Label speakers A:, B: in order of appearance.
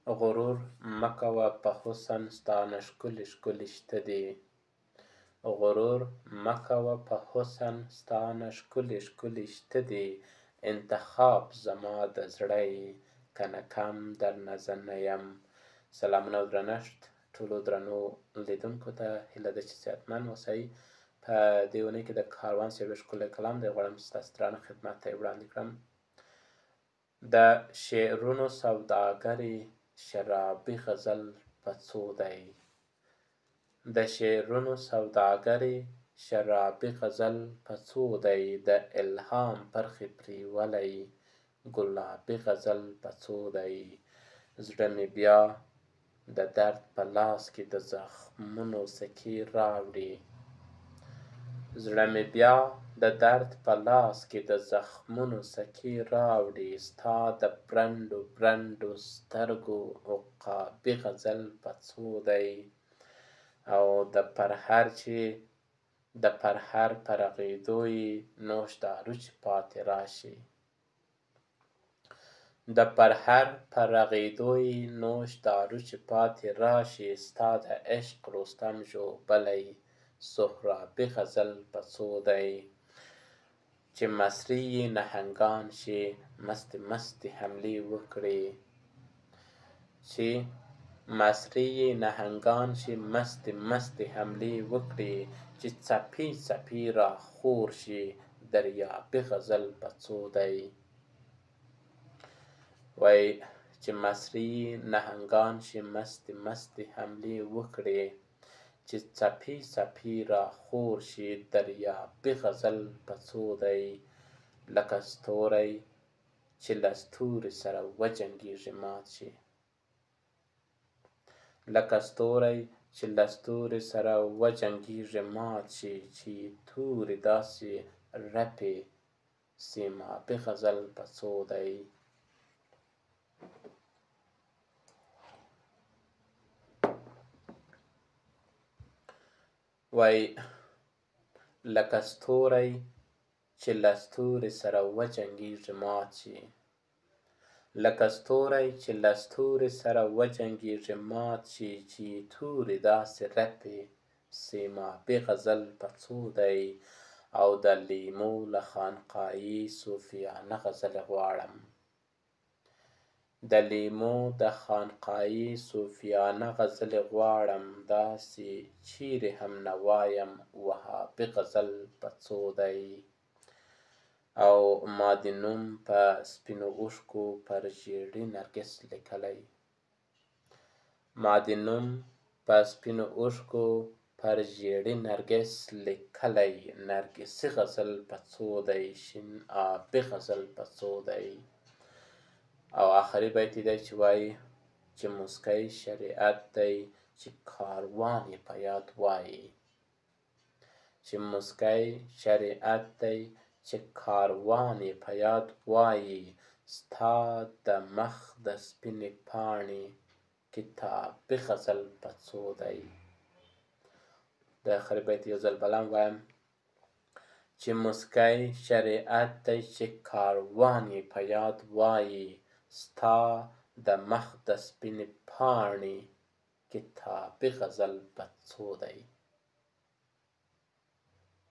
A: غرور مه کوه په حسن ستا نه ښکلي ښکلي شته دي. غرور مه کوه په حسن ستا نه ښکلي ښکلي شته دي. انتخاب زما د زړه یې کنه کم درنه زه نه یم. سلامونه او درنښت ټولو درنو لیدونکو ته هیله ده چې صحتمند اوسئ. په دې اونۍ کې د کاروان صاحب یو ښکلی کلام دی غواړم چې ستاسو درانه خدمت ته یې وړاندې کړم. د شعرونو سوداګرې شرابي غزل په څو دی. د شعرونو سوداګرې شرابي غزل په څو دی. د الهام پرخې پرېولی ګلابي غزل په څو دی. زړه مې بیا د درد په لاس کې د زخمونو سکې راوړي. زړه مې بیا د درد په لاس کې د زخمونو سکې راوړي. ستا د برنډو برنډو سترګو عقابي غزل په څو دی. او د پرهر چې د پرهر په رغېدو یې نوش دارو چې پاتې راشي. د پرهر په رغېدو یې نوش دارو چې پاتې راشي. ستا د عشق رستم ژوبلی سهرابي غزل په څو دی. چې مصري یې نهنګان شي مستې مستې حملې وکړي. چې مصري یې نهنګان شي مستې مستې حملې وکړي. چې څپې څپې راخور شي دریابي غزل په څو دی. وایي چې مصري یې نهنګان شي مستې مستې حملې وکړي. چې څپې څپې راخور شي دریابي غزل په څو دی. لکه ستوری چې له ستوري سره وجنګېږي مات شي. لکه ستوری چې له ستوري سره وجنګېږي مات شي. چې تورې داسې رپې سیمابي غزل په څو دی. وایي لکه ستوری چې له ستوري سره وجنګېږي مات شي. لکه ستوری چې له ستوري سره وجنګېږي مات شي. چې تورې داسې رپې سیمابي غزل په څو دی. او د لیمو له خانقایي صوفیانه غزلې غواړم. د لیمو د خانقایي صوفیانه غزلې غواړم. داسې چیرې هم نه وایم وهابي غزل په څو دی. او ما د نوم په سپینو اوښکو پر ژیړي نرګس لیکلی. ما د نوم په سپینو اوښکو پر ژیړي نرګس لیکلی. نرګسي غزل په څو دی. شین آبي غزل په څو دی. او آخري بیت دی چې وایي چې موسکی شریعت دی چې کاروان یې په یاد وایي. چې موسکی شریعت دی چې کاروان یې په یاد وایي. ستا د مخ د سپینې پاڼې کتابي غزل په څو دی. د آخري بیت یو ځل بله هم وایم چې موسکی شریعت دی چې کاروان یې په یاد وایي. ستا د مخ د سپینې پاڼې کتابي غزل په څو دی.